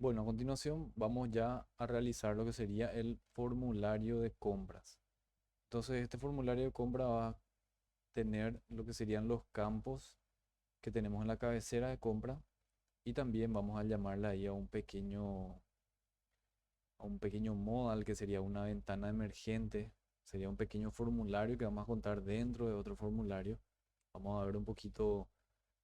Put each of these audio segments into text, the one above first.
Bueno, a continuación vamos ya a realizar lo que sería el formulario de compras. Entonces, este formulario de compra va a tener lo que serían los campos que tenemos en la cabecera de compra y también vamos a llamarle ahí a un pequeño modal que sería una ventana emergente. Sería un pequeño formulario que vamos a contar dentro de otro formulario. Vamos a ver un poquito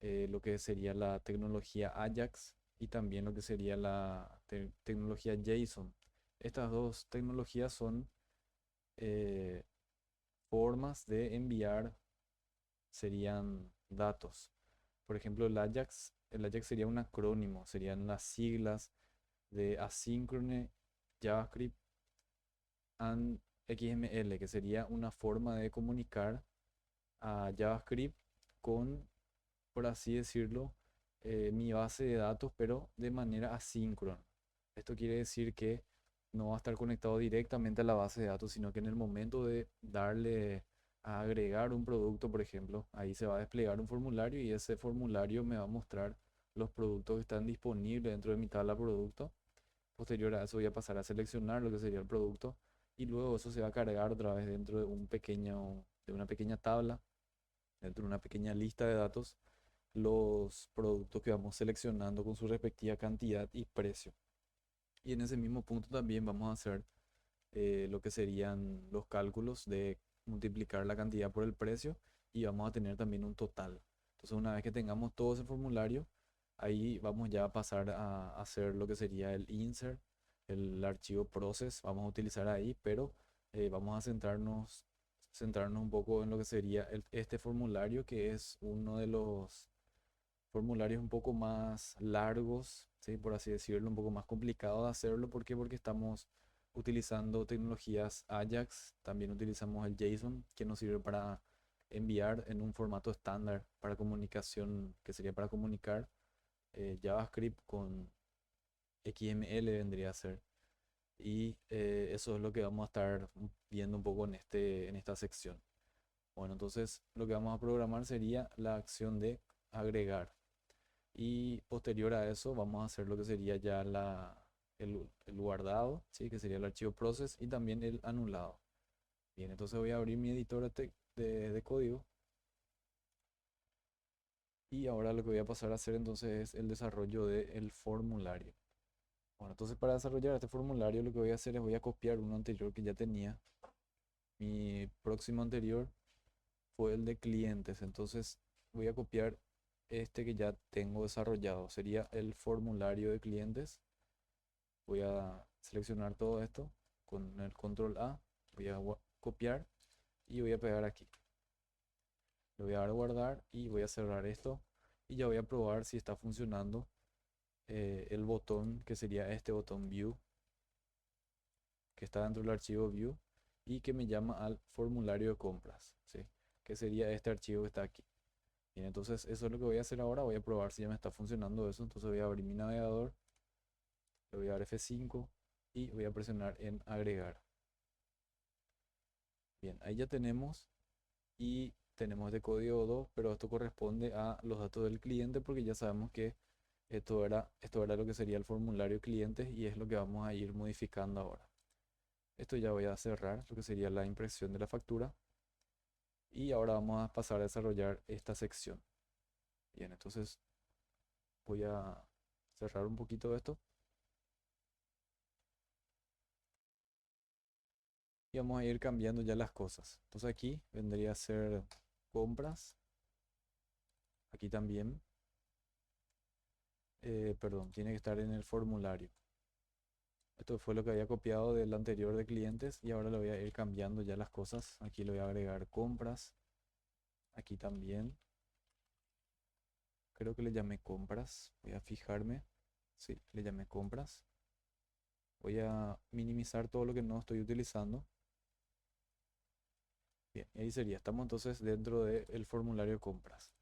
lo que sería la tecnología Ajax y también lo que sería la tecnología JSON. Estas dos tecnologías son eh, formas de enviar, serían datos. Por ejemplo, el Ajax sería un acrónimo, serían las siglas de Asynchronous JavaScript and XML, que sería una forma de comunicar a JavaScript con, por así decirlo, mi base de datos, pero de manera asíncrona. Esto quiere decir que no va a estar conectado directamente a la base de datos, sino que en el momento de darle a agregar un producto, por ejemplo, ahí se va a desplegar un formulario y ese formulario me va a mostrar los productos que están disponibles dentro de mi tabla producto. Posterior a eso voy a pasar a seleccionar lo que sería el producto y luego eso se va a cargar otra vez dentro de una pequeña tabla, dentro de una pequeña lista de datos, los productos que vamos seleccionando con su respectiva cantidad y precio. Y en ese mismo punto también vamos a hacer lo que serían los cálculos de multiplicar la cantidad por el precio y vamos a tener también un total. Entonces una vez que tengamos todo ese formulario, ahí vamos ya a pasar a hacer lo que sería el insert, el archivo process, vamos a utilizar ahí, pero vamos a centrarnos un poco en lo que sería este formulario, que es uno de los formularios un poco más largos, ¿sí? Por así decirlo, un poco más complicado de hacerlo. ¿Por qué? Porque estamos utilizando tecnologías Ajax, también utilizamos el JSON, que nos sirve para enviar en un formato estándar para comunicación, que sería para comunicar JavaScript con XML vendría a ser. Y eso es lo que vamos a estar viendo un poco en esta sección. Bueno, entonces lo que vamos a programar sería la acción de agregar. Y posterior a eso vamos a hacer lo que sería ya el guardado, ¿sí? Que sería el archivo process y también el anulado. Bien, entonces voy a abrir mi editor de código y ahora lo que voy a pasar a hacer entonces es el desarrollo del formulario. Bueno, entonces para desarrollar este formulario lo que voy a hacer es voy a copiar uno anterior que ya tenía. Mi próximo anterior fue el de clientes, entonces voy a copiar este que ya tengo desarrollado. Sería el formulario de clientes. Voy a seleccionar todo esto con el control A. Voy a copiar y voy a pegar aquí. Le voy a dar a guardar y voy a cerrar esto. Y ya voy a probar si está funcionando el botón, que sería este botón View, que está dentro del archivo View y que me llama al formulario de compras, ¿sí? Que sería este archivo que está aquí. Bien, entonces eso es lo que voy a hacer ahora. Voy a probar si ya me está funcionando eso. Entonces voy a abrir mi navegador, le voy a dar F5 y voy a presionar en agregar. Bien, ahí ya tenemos y tenemos este código 2, pero esto corresponde a los datos del cliente porque ya sabemos que esto era lo que sería el formulario clientes y es lo que vamos a ir modificando ahora. Esto ya voy a cerrar lo que sería la impresión de la factura y ahora vamos a pasar a desarrollar esta sección. Bien, entonces voy a cerrar un poquito esto y vamos a ir cambiando ya las cosas. Entonces aquí vendría a ser compras, aquí también, perdón, tiene que estar en el formulario. Esto fue lo que había copiado del anterior de clientes y ahora le voy a ir cambiando ya las cosas. Aquí le voy a agregar compras, aquí también. Creo que le llamé compras. Voy a fijarme. Sí, le llamé compras. Voy a minimizar todo lo que no estoy utilizando. Bien, y ahí sería. Estamos entonces dentro del formulario de compras.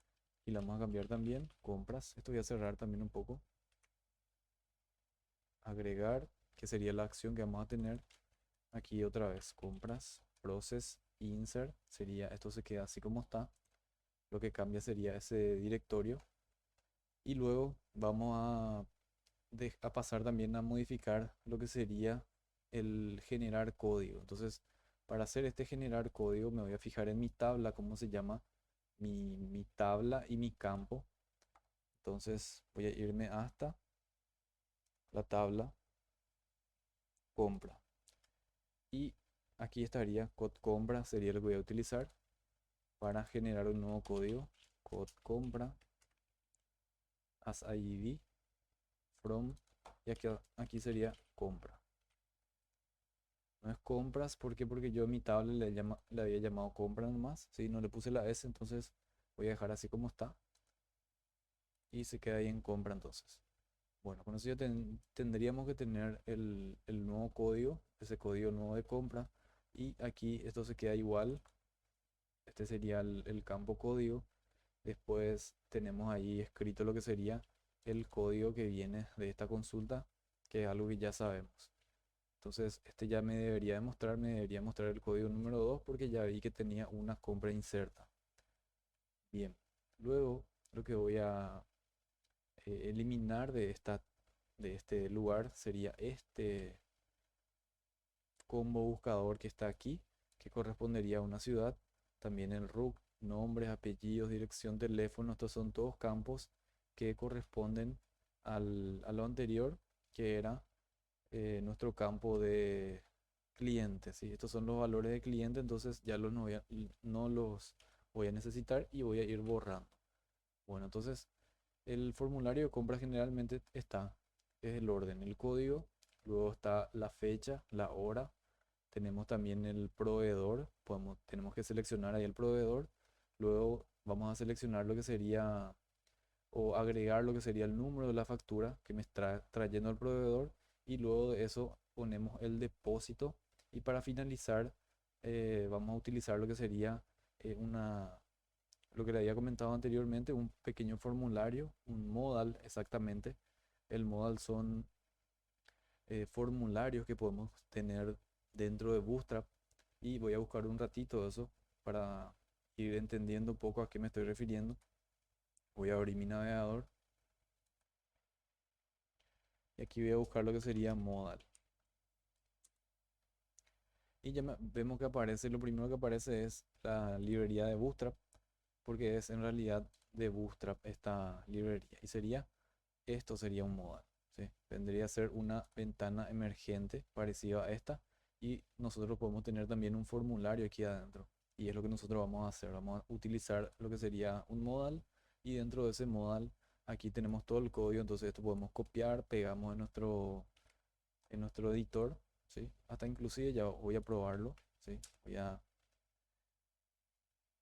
Y la vamos a cambiar también. Compras. Esto voy a cerrar también un poco. Agregar, que sería la acción que vamos a tener. Aquí otra vez. Compras. Process. Insert. Sería, esto se queda así como está. Lo que cambia sería ese directorio. Y luego vamos a a pasar también a modificar lo que sería el generar código. Entonces, para hacer este generar código, me voy a fijar en mi tabla, cómo se llama mi tabla y mi campo. Entonces, voy a irme hasta la tabla compra. Y aquí estaría code compra, sería lo que voy a utilizar para generar un nuevo código. Code compra as id from, y aquí sería compra. No es compras, ¿por qué? Porque yo a mi tabla le había llamado compra nomás, ¿sí? No le puse la S, entonces voy a dejar así como está y se queda ahí en compra entonces. Bueno, con eso ya tendríamos que tener el nuevo código, ese código nuevo de compra, y aquí esto se queda igual. Este sería el campo código. Después tenemos ahí escrito lo que sería el código que viene de esta consulta, que es algo que ya sabemos. Entonces, este ya me debería mostrar el código número 2 porque ya vi que tenía una compra inserta. Bien, luego lo que voy a eliminar de este lugar sería este combo buscador que está aquí, que correspondería a una ciudad. También el RUC, nombres, apellidos, dirección, teléfono, estos son todos campos que corresponden a lo anterior, que era nuestro campo de clientes. ¿Sí? Estos son los valores de cliente, entonces ya no los voy a necesitar y voy a ir borrando. Bueno, entonces el formulario de compra generalmente es el orden, el código, luego está la fecha, la hora, tenemos también el proveedor, tenemos que seleccionar ahí el proveedor, luego vamos a seleccionar lo que sería o agregar lo que sería el número de la factura que me está trayendo el proveedor y luego de eso ponemos el depósito y para finalizar vamos a utilizar lo que sería lo que le había comentado anteriormente, un pequeño formulario, un modal exactamente. El modal son formularios que podemos tener dentro de Bootstrap y voy a buscar un ratito eso para ir entendiendo un poco a qué me estoy refiriendo. Voy a abrir mi navegador y aquí voy a buscar lo que sería modal. Y ya vemos que aparece, lo primero que aparece es la librería de Bootstrap, porque es en realidad de Bootstrap esta librería. Y esto sería un modal, ¿sí? Vendría a ser una ventana emergente parecida a esta. Y nosotros podemos tener también un formulario aquí adentro. Y es lo que nosotros vamos a hacer. Vamos a utilizar lo que sería un modal. Y dentro de ese modal, aquí tenemos todo el código. Entonces esto podemos copiar, pegamos en nuestro editor, ¿sí? Hasta inclusive ya voy a probarlo, ¿sí?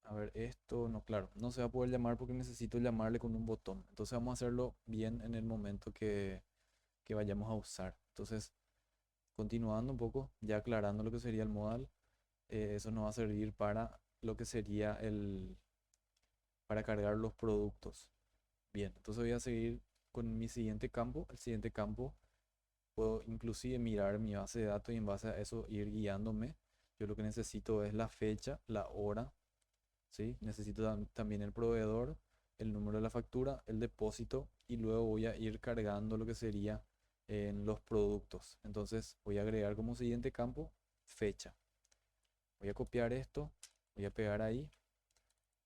A ver, esto, no, claro, no se va a poder llamar porque necesito llamarle con un botón. Entonces vamos a hacerlo bien en el momento que vayamos a usar. Entonces, continuando un poco, ya aclarando lo que sería el modal, eso nos va a servir para lo que sería para cargar los productos. Bien, entonces voy a seguir con mi siguiente campo. El siguiente campo puedo inclusive mirar mi base de datos y en base a eso ir guiándome. Yo lo que necesito es la fecha, la hora, ¿sí? Necesito también el proveedor, el número de la factura, el depósito y luego voy a ir cargando lo que sería en los productos. Entonces voy a agregar como siguiente campo fecha. Voy a copiar esto, voy a pegar ahí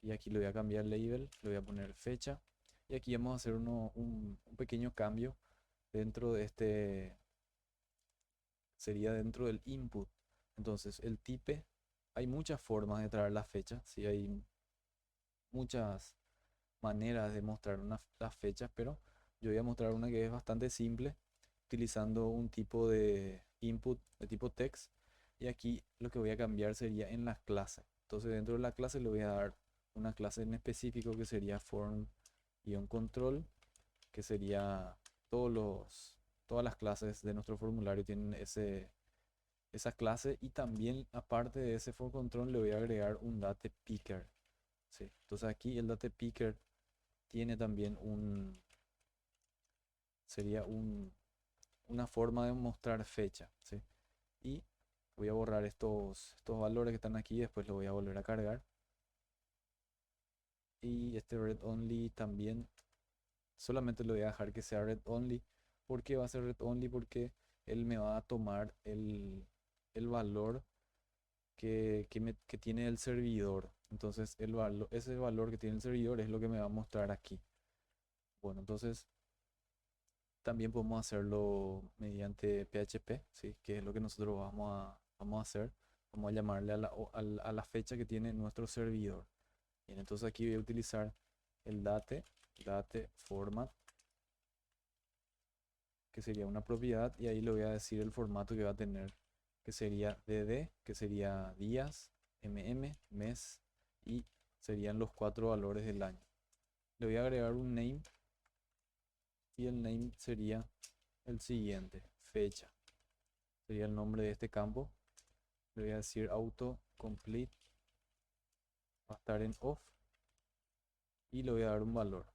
y aquí le voy a cambiar el label, le voy a poner fecha y aquí vamos a hacer un pequeño cambio dentro de sería dentro del input. Entonces el type, hay muchas formas de traer la fecha, sí, hay muchas maneras de mostrar las fechas, pero yo voy a mostrar una que es bastante simple, utilizando un tipo de input de tipo text. Y aquí lo que voy a cambiar sería en las clases. Entonces dentro de la clase le voy a dar una clase en específico que sería form-control, que sería todas las clases de nuestro formulario tienen esa clase y también aparte de ese for control le voy a agregar un date picker. Sí. Entonces aquí el date picker tiene también sería una forma de mostrar fecha, ¿sí? Y voy a borrar estos valores que están aquí, después lo voy a volver a cargar. Y este read only también, solamente lo voy a dejar que sea read only. ¿Por qué va a ser read only? Porque él me va a tomar el valor que tiene el servidor. Entonces, ese valor que tiene el servidor es lo que me va a mostrar aquí. Bueno, entonces también podemos hacerlo mediante PHP, ¿sí? Que es lo que nosotros vamos a hacer. Vamos a llamarle a la fecha que tiene nuestro servidor. Bien, entonces aquí voy a utilizar el date format, que sería una propiedad, y ahí le voy a decir el formato que va a tener, que sería dd, que sería días, mes, y serían los cuatro valores del año. Le voy a agregar un name, y el name sería el siguiente, fecha. Sería el nombre de este campo. Le voy a decir auto complete, va a estar en off, y le voy a dar un valor.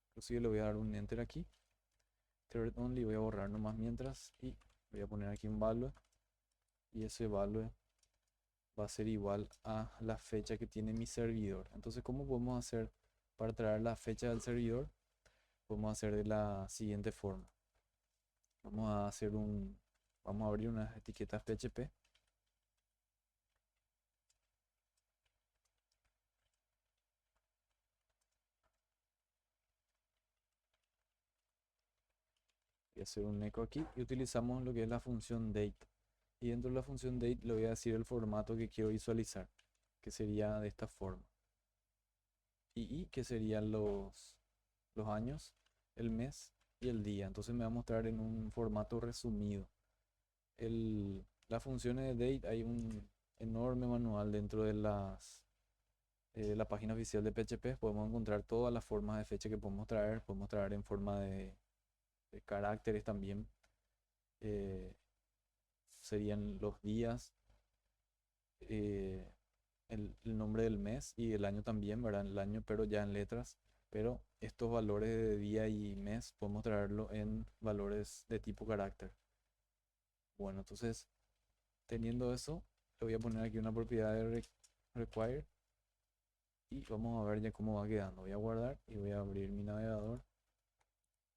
Inclusive le voy a dar un enter aquí. Third only, voy a borrar nomás mientras, y voy a poner aquí un value, y ese value va a ser igual a la fecha que tiene mi servidor. Entonces, ¿cómo podemos hacer para traer la fecha del servidor? Podemos hacer de la siguiente forma. Vamos a abrir unas etiquetas PHP. Voy a hacer un echo aquí y utilizamos lo que es la función date. Y dentro de la función date le voy a decir el formato que quiero visualizar, que sería de esta forma. Y que serían los años, el mes y el día. Entonces me va a mostrar en un formato resumido. Las funciones de date, hay un enorme manual dentro de la página oficial de PHP. Podemos encontrar todas las formas de fecha que podemos traer en forma de caracteres también. eh, Serían los días, eh, el nombre del mes y el año también, ¿verdad? El año, pero ya en letras. Pero estos valores de día y mes podemos traerlo en valores de tipo carácter. Bueno, entonces, teniendo eso, le voy a poner aquí una propiedad de require, y vamos a ver ya cómo va quedando. Voy a guardar y voy a abrir mi navegador.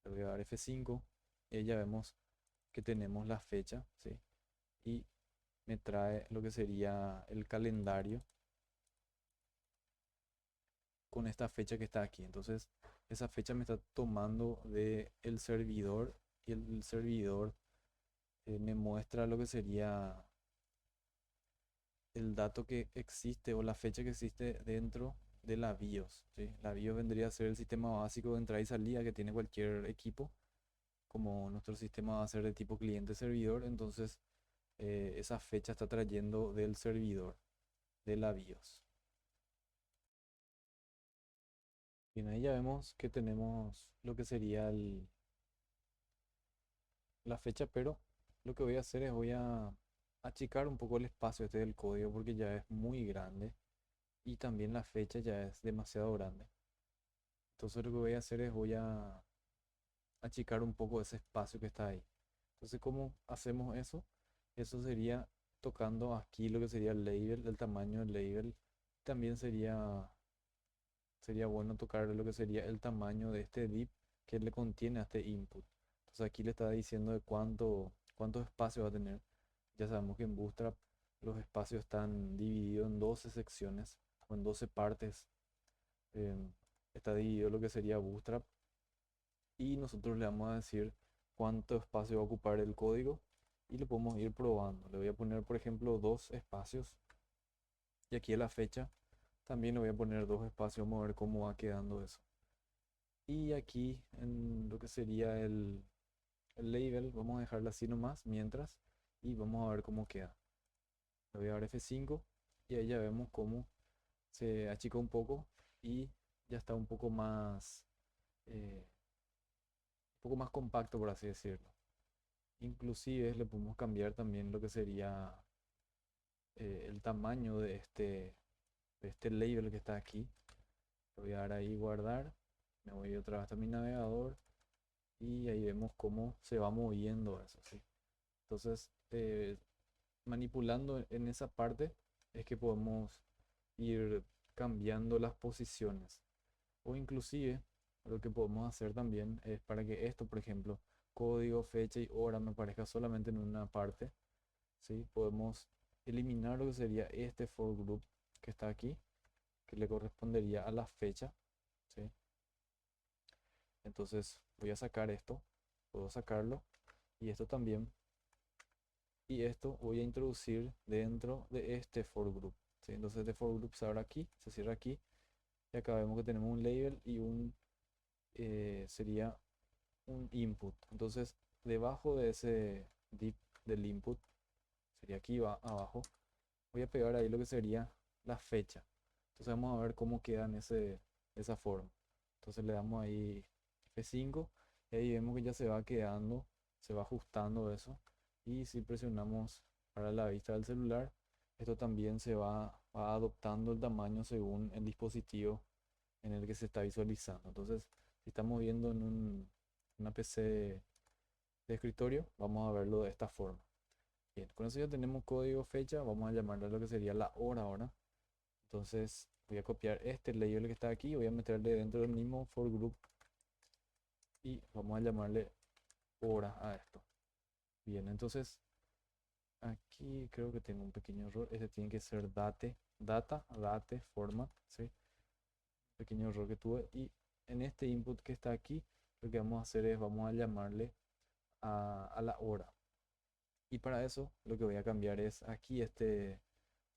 Le voy a dar F5 y ya vemos que tenemos la fecha, ¿sí? Y me trae lo que sería el calendario con esta fecha que está aquí. Entonces, esa fecha me está tomando de el servidor, y el servidor me muestra lo que sería el dato que existe o la fecha que existe dentro de la BIOS, ¿sí? La BIOS vendría a ser el sistema básico de entrada y salida que tiene cualquier equipo. Como nuestro sistema va a ser de tipo cliente-servidor, entonces esa fecha está trayendo del servidor, de la BIOS. Bien, ahí ya vemos que tenemos lo que sería la fecha, pero lo que voy a hacer es voy a achicar un poco el espacio este del código porque ya es muy grande, y también la fecha ya es demasiado grande. Entonces lo que voy a hacer es voy a achicar un poco ese espacio que está ahí. Entonces, ¿cómo hacemos eso? Eso sería tocando aquí lo que sería el label, el tamaño del label. También sería bueno tocar lo que sería el tamaño de este div que le contiene a este input. Entonces aquí le está diciendo de cuánto espacio va a tener. Ya sabemos que en Bootstrap los espacios están divididos en 12 secciones o en 12 partes. em, Está dividido lo que sería Bootstrap, y nosotros le vamos a decir cuánto espacio va a ocupar el código, y lo podemos ir probando. Le voy a poner, por ejemplo, dos espacios, y aquí a la fecha también le voy a poner dos espacios. Vamos a ver cómo va quedando eso. Y aquí en lo que sería el label, vamos a dejarlo así nomás mientras, y vamos a ver cómo queda. Le voy a dar F5 y ahí ya vemos cómo se achica un poco y ya está un poco más compacto, por así decirlo. Inclusive le podemos cambiar también lo que sería el tamaño de este label que está aquí. Le voy a dar ahí guardar. Me voy otra vez a mi navegador y ahí vemos cómo se va moviendo eso, ¿sí? Entonces, manipulando en esa parte es que podemos ir cambiando las posiciones. O inclusive lo que podemos hacer también es para que esto, por ejemplo, código, fecha y hora me aparezca solamente en una parte, ¿sí? Podemos eliminar lo que sería este for group que está aquí, que le correspondería a la fecha, ¿sí? Entonces voy a sacar esto, puedo sacarlo, y esto también, y esto voy a introducir dentro de este for group, ¿sí? Entonces este for group se abre aquí, se cierra aquí, y acá vemos que tenemos un label y un sería un input. Entonces debajo de ese div del input, sería aquí va abajo, voy a pegar ahí lo que sería la fecha. Entonces vamos a ver cómo queda en esa forma. Entonces le damos ahí F5 y ahí vemos que ya se va quedando, se va ajustando eso. Y si presionamos para la vista del celular, esto también va adoptando el tamaño según el dispositivo en el que se está visualizando. Entonces, si estamos viendo en una PC de escritorio, vamos a verlo de esta forma. Bien, con eso ya tenemos código, fecha, vamos a llamarle a lo que sería la hora ahora. Entonces voy a copiar este label que está aquí, voy a meterle dentro del mismo for group y vamos a llamarle hora a esto. Bien, entonces aquí creo que tengo un pequeño error, este tiene que ser date format, ¿sí? Pequeño error que tuve y en este input que está aquí, lo que vamos a hacer es vamos a llamarle a la hora. Y para eso lo que voy a cambiar es aquí este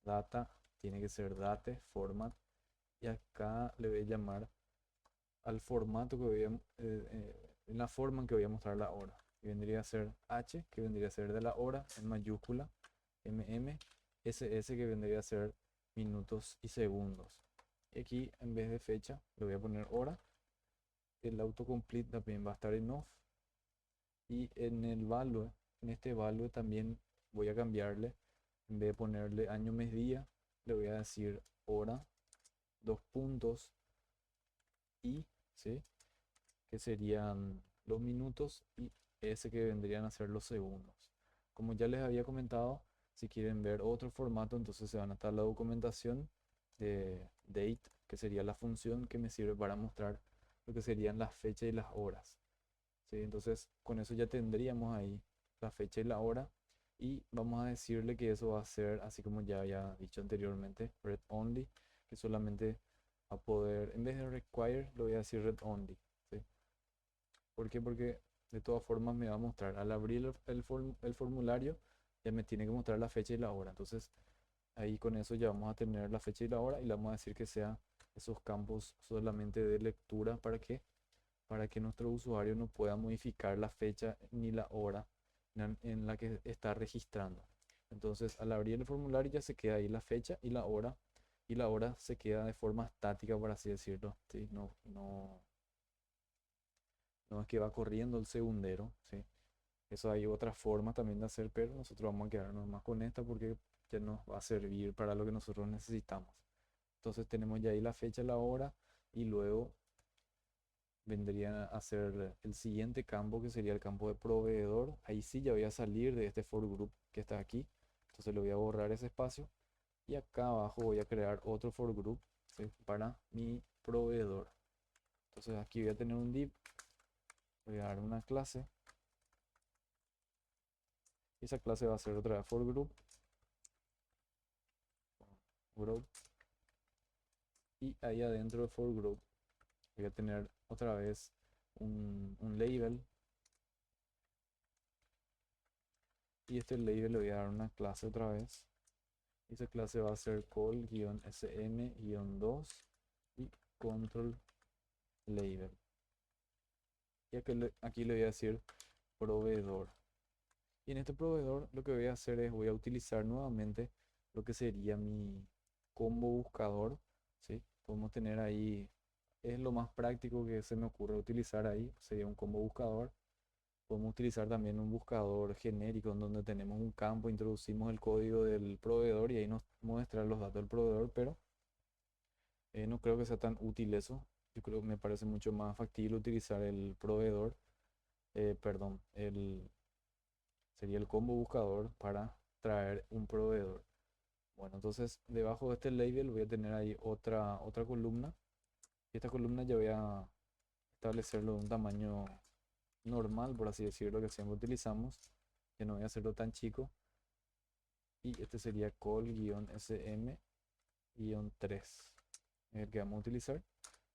data, tiene que ser date format y acá le voy a llamar al formato que en la forma en que voy a mostrar la hora. Que vendría a ser H, que vendría a ser de la hora en mayúscula, SS, que vendría a ser minutos y segundos. Y aquí en vez de fecha le voy a poner hora. El autocomplete también va a estar en off. Y en el value, en este value también voy a cambiarle, en vez de ponerle año, mes, día, le voy a decir hora, dos puntos y, ¿sí? Que serían los minutos y ese que vendrían a ser los segundos. Como ya les había comentado, si quieren ver otro formato, entonces se van a estar la documentación de date, que sería la función que me sirve para mostrar lo que serían las fechas y las horas. ¿Sí? Entonces, con eso ya tendríamos ahí la fecha y la hora. Y vamos a decirle que eso va a ser, así como ya había dicho anteriormente, read only, que solamente va a poder, en vez de require, lo voy a decir read only. ¿Sí? ¿Por qué? Porque de todas formas me va a mostrar, al abrir el formulario, ya me tiene que mostrar la fecha y la hora. Entonces, ahí con eso ya vamos a tener la fecha y la hora y le vamos a decir que sea esos campos solamente de lectura para que nuestro usuario no pueda modificar la fecha ni la hora en la que está registrando. Entonces, al abrir el formulario ya se queda ahí la fecha y la hora se queda de forma estática, por así decirlo. ¿Sí? No es que va corriendo el segundero, ¿sí? Eso hay otras formas también de hacer, pero nosotros vamos a quedarnos más con esta porque ya nos va a servir para lo que nosotros necesitamos. Entonces tenemos ya ahí la fecha, la hora y luego vendría a ser el siguiente campo que sería el campo de proveedor. Ahí sí ya voy a salir de este for group que está aquí. Entonces le voy a borrar ese espacio y acá abajo voy a crear otro for group, ¿sí? Para mi proveedor. Entonces aquí voy a tener un div, voy a dar una clase y esa clase va a ser otra vez for group y ahí adentro de for group voy a tener otra vez un label y este label le voy a dar una clase otra vez. Y esa clase va a ser call-sm-2 y control label. Y aquí le voy a decir proveedor. Y en este proveedor lo que voy a hacer es voy a utilizar nuevamente lo que sería mi combo buscador. ¿Sí? Podemos tener ahí, es lo más práctico que se me ocurre utilizar ahí, sería un combo buscador. Podemos utilizar también un buscador genérico en donde tenemos un campo, introducimos el código del proveedor y ahí nos muestra los datos del proveedor, pero no creo que sea tan útil eso. Yo creo que me parece mucho más factible utilizar el proveedor, perdón, sería el combo buscador para traer un proveedor. Bueno, entonces debajo de este label voy a tener ahí otra columna y esta columna ya voy a establecerlo de un tamaño normal, por así decirlo, que siempre utilizamos, que no voy a hacerlo tan chico. Y este sería call-sm-3, el que vamos a utilizar.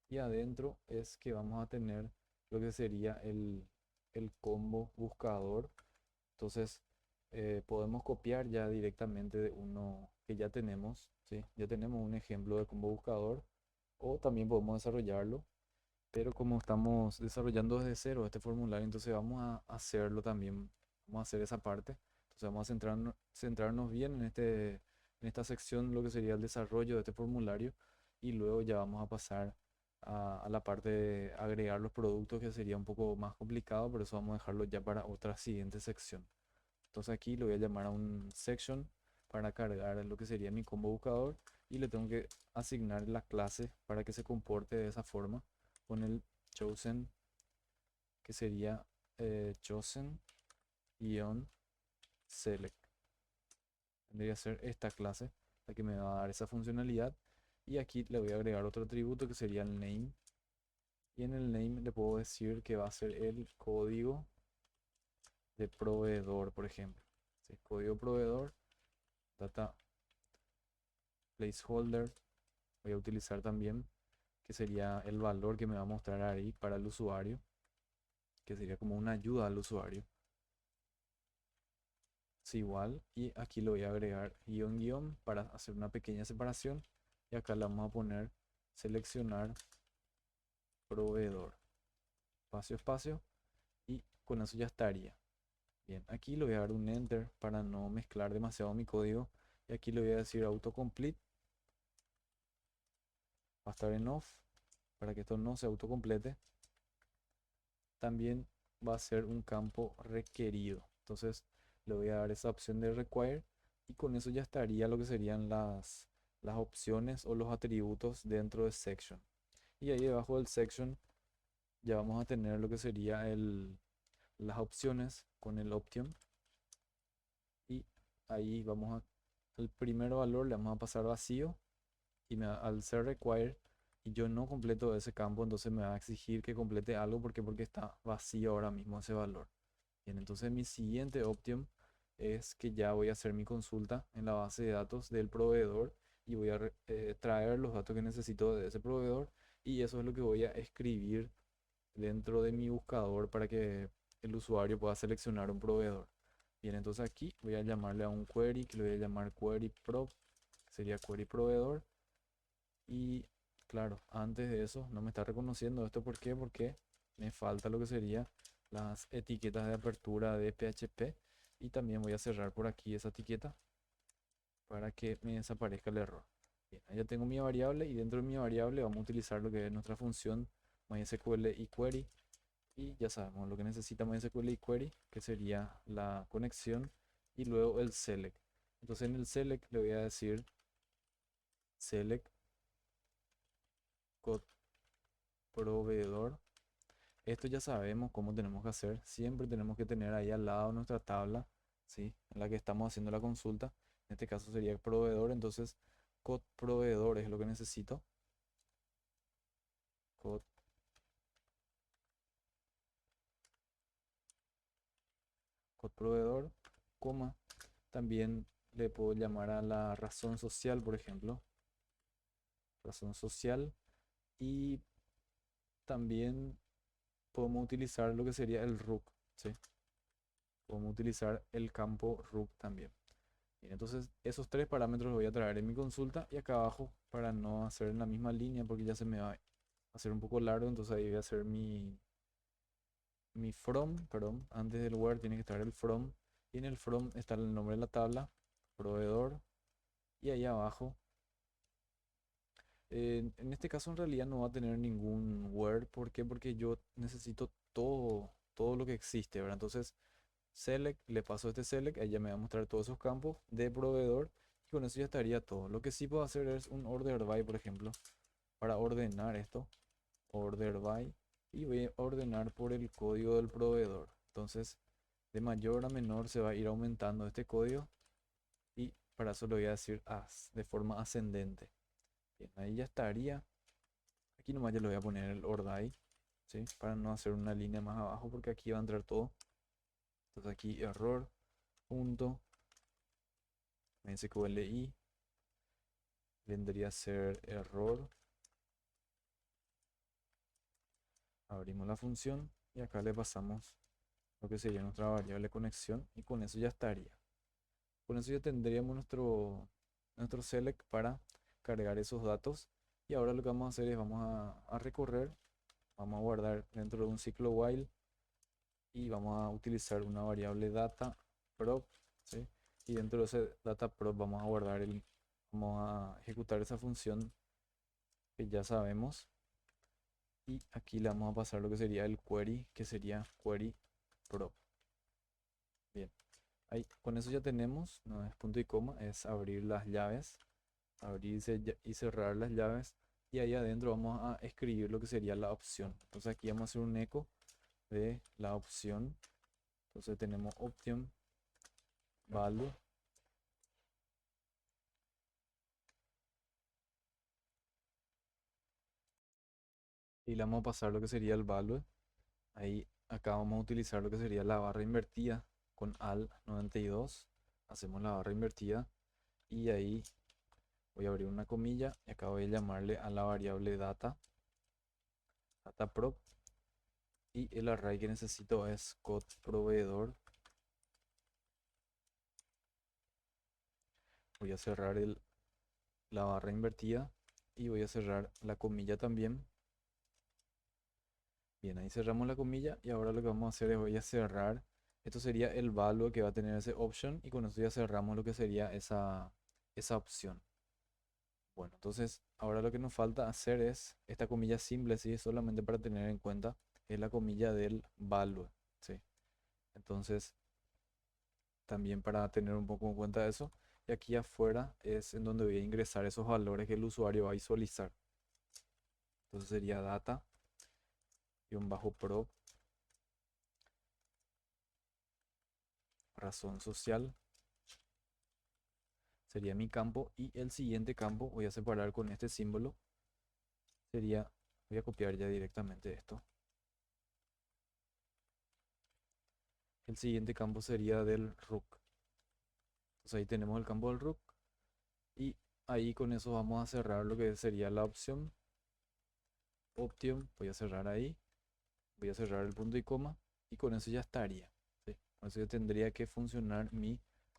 Y adentro es que vamos a tener lo que sería el combo buscador. Entonces podemos copiar ya directamente de uno que ya tenemos, ¿sí? Ya tenemos un ejemplo de combo buscador o también podemos desarrollarlo, pero como estamos desarrollando desde cero este formulario, entonces vamos a hacerlo también, vamos a hacer esa parte. Entonces vamos a centrarnos bien en esta sección, lo que sería el desarrollo de este formulario, y luego ya vamos a pasar a la parte de agregar los productos, que sería un poco más complicado, pero eso vamos a dejarlo ya para otra siguiente sección. Entonces aquí le voy a llamar a un section para cargar lo que sería mi combo buscador, y le tengo que asignar la clase para que se comporte de esa forma con el chosen, que sería chosen-select. Tendría que ser esta clase la que me va a dar esa funcionalidad. Y aquí le voy a agregar otro atributo que sería el name. Y en el name le puedo decir que va a ser el código de proveedor, por ejemplo. ¿Sí? Código proveedor, data placeholder. Voy a utilizar también que sería el valor que me va a mostrar ahí para el usuario, que sería como una ayuda al usuario. Es igual, y aquí lo voy a agregar guión guión para hacer una pequeña separación, y acá le vamos a poner seleccionar proveedor, espacio espacio, y con eso ya estaría. Bien, aquí le voy a dar un enter para no mezclar demasiado mi código, y aquí le voy a decir autocomplete, va a estar en off para que esto no se autocomplete. También va a ser un campo requerido, entonces le voy a dar esa opción de require, y con eso ya estaría lo que serían las opciones o los atributos dentro de section. Y ahí debajo del section ya vamos a tener lo que sería las opciones con el option, y ahí vamos al primer valor le vamos a pasar vacío, y al ser require y yo no completo ese campo, entonces me va a exigir que complete algo porque está vacío ahora mismo ese valor. Bien, entonces mi siguiente option es que ya voy a hacer mi consulta en la base de datos del proveedor, y voy a traer los datos que necesito de ese proveedor, y eso es lo que voy a escribir dentro de mi buscador para que el usuario pueda seleccionar un proveedor. Bien, entonces aquí voy a llamarle a un query que le voy a llamar query prop, que sería query proveedor. Y claro, antes de eso no me está reconociendo esto. ¿Por qué? Porque me falta lo que sería las etiquetas de apertura de PHP, y también voy a cerrar por aquí esa etiqueta para que me desaparezca el error. Bien, ahí ya tengo mi variable, y dentro de mi variable vamos a utilizar lo que es nuestra función MySQL y query, y ya sabemos lo que necesita MySQL y query, que sería la conexión y luego el select. Entonces en el select le voy a decir select code proveedor. Esto ya sabemos cómo tenemos que hacer. Siempre tenemos que tener ahí al lado nuestra tabla, ¿sí? En la que estamos haciendo la consulta. En este caso sería el proveedor, entonces code proveedor es lo que necesito. Code, code proveedor, coma. También le puedo llamar a la razón social, por ejemplo. Razón social. Y también podemos utilizar lo que sería el root, ¿sí? Podemos utilizar el campo root también. Bien, entonces esos tres parámetros los voy a traer en mi consulta, y acá abajo, para no hacer en la misma línea porque ya se me va a hacer un poco largo, entonces ahí voy a hacer mi from, perdón, antes del where tiene que estar el from, y en el from está el nombre de la tabla, proveedor, y ahí abajo, en este caso en realidad no va a tener ningún where. ¿Por qué? Porque yo necesito todo lo que existe, ¿verdad? Entonces select, le paso este select, ella me va a mostrar todos esos campos de proveedor, y con eso ya estaría todo. Lo que sí puedo hacer es un order by, por ejemplo, para ordenar esto, order by, y voy a ordenar por el código del proveedor. Entonces, de mayor a menor se va a ir aumentando este código, y para eso le voy a decir as, de forma ascendente. Bien, ahí ya estaría. Aquí nomás ya le voy a poner el order by, ¿sí? Para no hacer una línea más abajo porque aquí va a entrar todo. Entonces aquí error, punto, MSQLi, vendría a ser error. Abrimos la función y acá le pasamos lo que sería nuestra variable conexión y con eso ya estaría. Con eso ya tendríamos nuestro select para cargar esos datos. Y ahora lo que vamos a hacer es vamos a recorrer, vamos a guardar dentro de un ciclo while y vamos a utilizar una variable data prop, ¿sí? Y dentro de ese data prop vamos a ejecutar esa función que ya sabemos. Y aquí le vamos a pasar lo que sería el query, que sería query prop. Bien, ahí con eso ya tenemos, no es punto y coma, es abrir las llaves, y cerrar las llaves. Y ahí adentro vamos a escribir lo que sería la opción. Entonces aquí vamos a hacer un eco de la opción. Entonces tenemos option value y le vamos a pasar lo que sería el value. Ahí acá vamos a utilizar lo que sería la barra invertida con al 92. Hacemos la barra invertida y ahí voy a abrir una comilla y acá voy a llamarle a la variable data prop, y el array que necesito es code proveedor. Voy a cerrar la barra invertida y voy a cerrar la comilla también. Bien, ahí cerramos la comilla y ahora lo que vamos a hacer es voy a cerrar. Esto sería el value que va a tener ese option y con eso ya cerramos lo que sería esa opción. Bueno, entonces ahora lo que nos falta hacer es esta comilla simple, ¿sí? Solamente para tener en cuenta, es la comilla del value, ¿sí? Entonces, también para tener un poco en cuenta eso, y aquí afuera es en donde voy a ingresar esos valores que el usuario va a visualizar. Entonces sería data-prop, razón social, sería mi campo, y el siguiente campo voy a separar con este símbolo, sería, voy a copiar ya directamente esto. El siguiente campo sería del rook. Entonces ahí tenemos el campo del rook y ahí con eso vamos a cerrar lo que sería la opción. Option, voy a cerrar ahí, voy a cerrar el punto y coma y con eso ya estaría, ¿sí? Con eso ya tendría que funcionar mi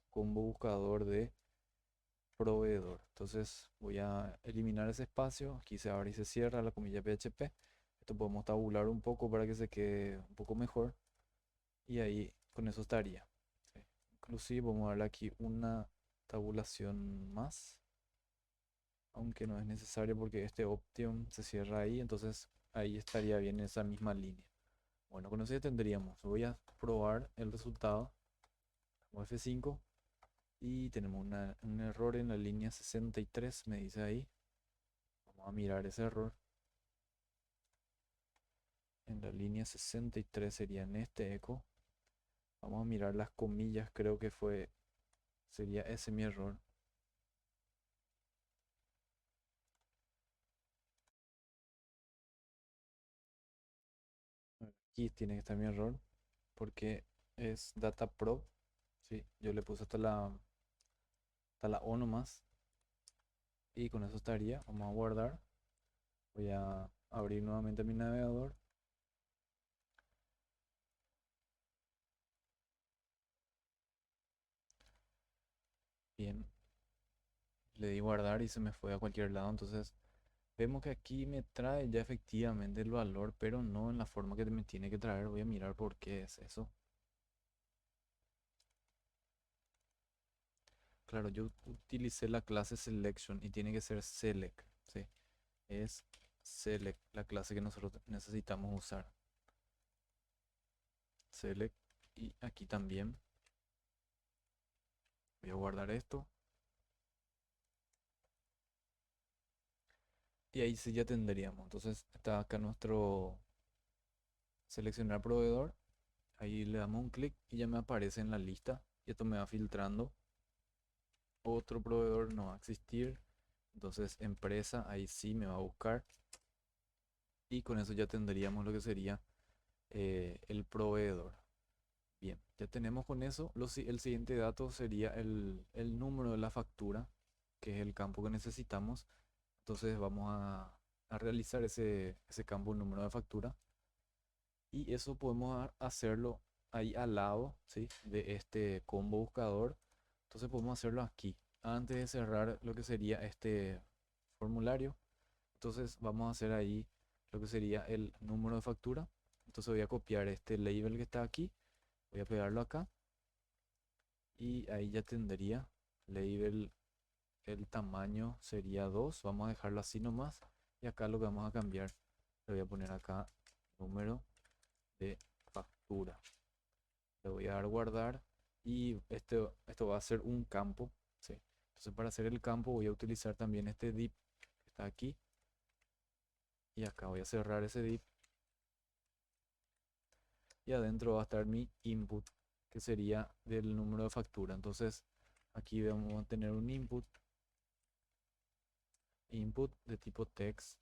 combo buscador de proveedor. Entonces voy a eliminar ese espacio, aquí se abre y se cierra la comilla PHP. Esto podemos tabular un poco para que se quede un poco mejor y ahí con eso estaría, ¿sí? Inclusive vamos a darle aquí una tabulación más, aunque no es necesario porque este option se cierra ahí, entonces ahí estaría bien esa misma línea. Bueno, con eso ya tendríamos. Voy a probar el resultado. F5 y tenemos un error en la línea 63, me dice ahí. Vamos a mirar ese error. En la línea 63 sería en este eco. Vamos a mirar las comillas, creo que sería ese mi error. Aquí tiene que estar mi error porque es data prop. Sí, yo le puse hasta la O nomás y con eso estaría. Vamos a guardar. Voy a abrir nuevamente mi navegador. Bien, le di guardar y se me fue a cualquier lado. Entonces vemos que aquí me trae ya efectivamente el valor, pero no en la forma que me tiene que traer. Voy a mirar por qué es eso. Claro, yo utilicé la clase selection y tiene que ser select, ¿sí? Es select la clase que nosotros necesitamos usar. Select, y aquí también voy a guardar esto. Y ahí sí ya tendríamos. Entonces está acá nuestro seleccionar proveedor. Ahí le damos un clic y ya me aparece en la lista. Y esto me va filtrando. Otro proveedor no va a existir. Entonces empresa, ahí sí me va a buscar. Y con eso ya tendríamos lo que sería el proveedor. Bien, ya tenemos con eso. El siguiente dato sería el número de la factura, que es el campo que necesitamos. Entonces vamos a realizar ese campo número de factura. Y eso podemos hacerlo ahí al lado, ¿sí? De este combo buscador. Entonces podemos hacerlo aquí, antes de cerrar lo que sería este formulario. Entonces vamos a hacer ahí lo que sería el número de factura. Entonces voy a copiar este label que está aquí, voy a pegarlo acá y ahí ya tendría label, el tamaño sería 2. Vamos a dejarlo así nomás y acá lo que vamos a cambiar, le voy a poner acá número de factura. Le voy a dar guardar y esto va a ser un campo, ¿sí? Entonces para hacer el campo voy a utilizar también este div que está aquí y acá voy a cerrar ese div y adentro va a estar mi input, que sería del número de factura. Entonces aquí vamos a tener un input de tipo text.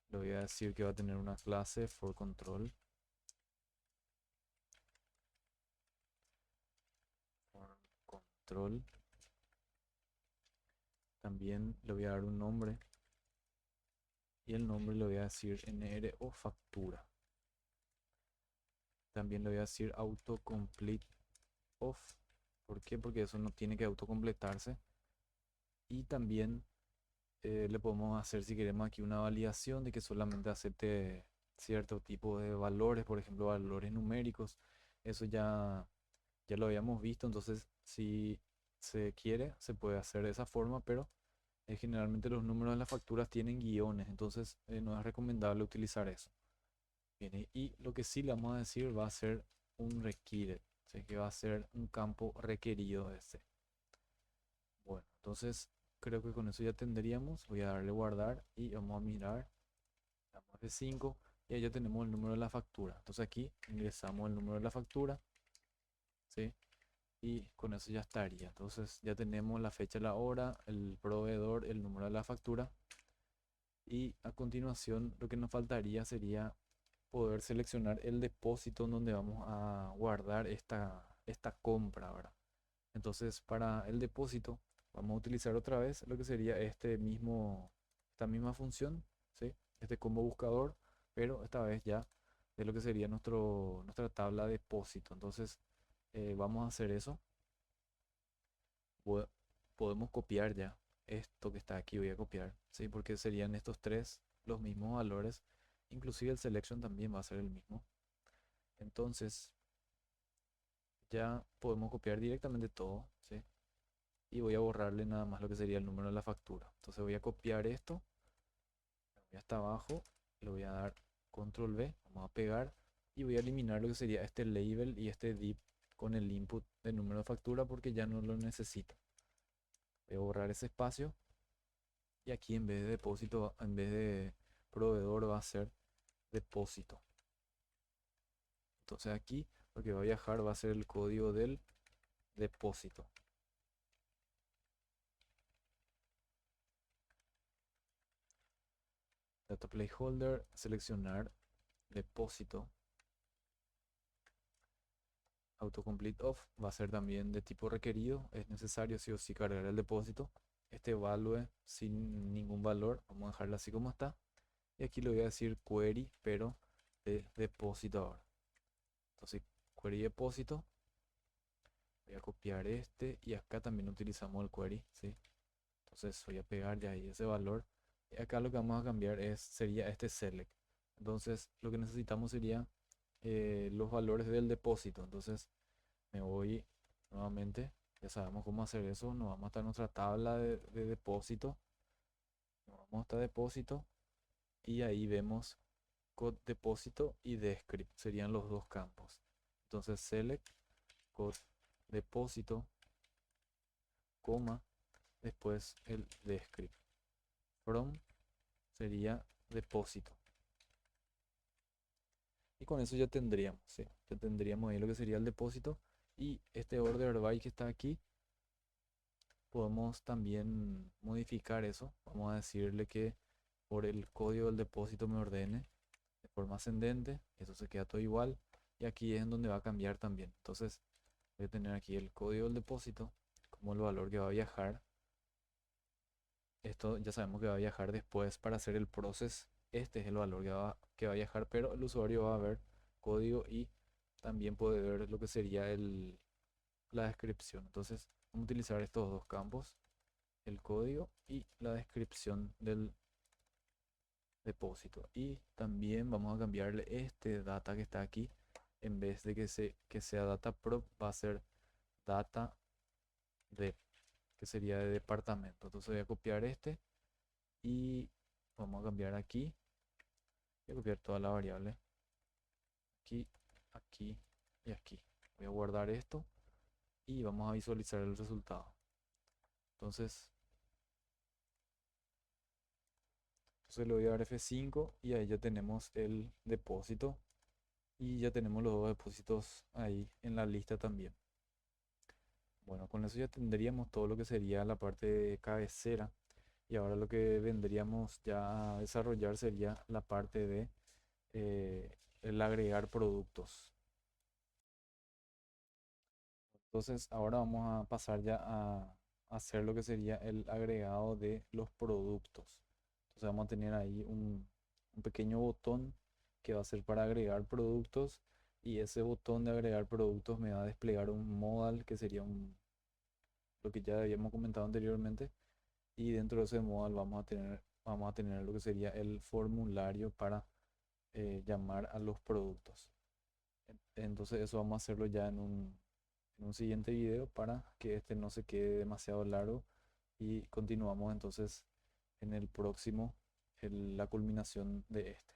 Le voy a decir que va a tener una clase for control, for control. También le voy a dar un nombre y el nombre le voy a decir nr o factura. También le voy a decir autocomplete off. ¿Por qué? Porque eso no tiene que autocompletarse. Y también le podemos hacer, si queremos, aquí una validación de que solamente acepte cierto tipo de valores, por ejemplo, valores numéricos. Eso ya lo habíamos visto, entonces si se quiere, se puede hacer de esa forma, pero generalmente los números de las facturas tienen guiones, entonces no es recomendable utilizar eso. Bien, y lo que sí le vamos a decir va a ser un requiere, o sea que va a ser un campo requerido ese. Bueno, entonces creo que con eso ya tendríamos. Voy a darle guardar y vamos a mirar. Damos de 5 y ahí ya tenemos el número de la factura. Entonces aquí ingresamos el número de la factura, ¿sí? Y con eso ya estaría. Entonces ya tenemos la fecha, la hora, el proveedor, el número de la factura. Y a continuación lo que nos faltaría sería poder seleccionar el depósito en donde vamos a guardar esta compra, ¿verdad? Entonces para el depósito vamos a utilizar otra vez lo que sería esta misma función, ¿sí? Este combo buscador, pero esta vez ya de lo que sería nuestra tabla de depósito. Entonces vamos a hacer eso. Po- Podemos copiar ya esto que está aquí, voy a copiar, ¿sí? Porque serían estos tres los mismos valores. Inclusive el selection también va a ser el mismo. Entonces ya podemos copiar directamente todo, ¿sí? Y voy a borrarle nada más lo que sería el número de la factura. Entonces voy a copiar esto, voy hasta abajo, le voy a dar control V, vamos a pegar y voy a eliminar lo que sería este label y este div con el input del número de factura porque ya no lo necesito. Voy a borrar ese espacio y aquí en vez de depósito, en vez de proveedor va a ser depósito. Entonces aquí lo que va a viajar va a ser el código del depósito. Data placeholder, seleccionar depósito. Autocomplete off va a ser también de tipo requerido. Es necesario sí o sí cargar el depósito. Este value sin ningún valor. Vamos a dejarlo así como está. Y aquí le voy a decir query, pero de depósito ahora. Entonces, query depósito. Voy a copiar este y acá también utilizamos el query, ¿sí? Entonces voy a pegar ya ahí ese valor. Y acá lo que vamos a cambiar sería este select. Entonces lo que necesitamos sería los valores del depósito. Entonces me voy nuevamente. Ya sabemos cómo hacer eso. Nos vamos hasta nuestra tabla de depósito. Nos vamos hasta depósito. Y ahí vemos code depósito y descript. Serían los dos campos. Entonces select code depósito, coma, después el descript. From sería depósito. Y con eso ya tendríamos, ¿sí? Ya tendríamos ahí lo que sería el depósito. Y este order by que está aquí, podemos también modificar eso. Vamos a decirle que por el código del depósito me ordene de forma ascendente, eso se queda todo igual y aquí es en donde va a cambiar también. Entonces voy a tener aquí el código del depósito como el valor que va a viajar. Esto ya sabemos que va a viajar después para hacer el proceso. Este es el valor que va a viajar, pero el usuario va a ver código y también puede ver lo que sería la descripción. Entonces vamos a utilizar estos dos campos, el código y la descripción del depósito. Y también vamos a cambiarle este data que está aquí. En vez de que sea data prop, va a ser data de, que sería de departamento. Entonces voy a copiar este y vamos a cambiar aquí. Voy a copiar toda la variable. Aquí, aquí y aquí. Voy a guardar esto y vamos a visualizar el resultado. Entonces, le voy a dar F5 y ahí ya tenemos el depósito y ya tenemos los dos depósitos ahí en la lista también. Bueno, con eso ya tendríamos todo lo que sería la parte de cabecera y ahora lo que vendríamos ya a desarrollar sería la parte de el agregar productos. Entonces ahora vamos a pasar ya a hacer lo que sería el agregado de los productos. Entonces vamos a tener ahí un pequeño botón que va a ser para agregar productos y ese botón de agregar productos me va a desplegar un modal que sería lo que ya habíamos comentado anteriormente y dentro de ese modal vamos a tener lo que sería el formulario para llamar a los productos. Entonces eso vamos a hacerlo ya en un siguiente video para que este no se quede demasiado largo y continuamos entonces en el próximo, la culminación de este.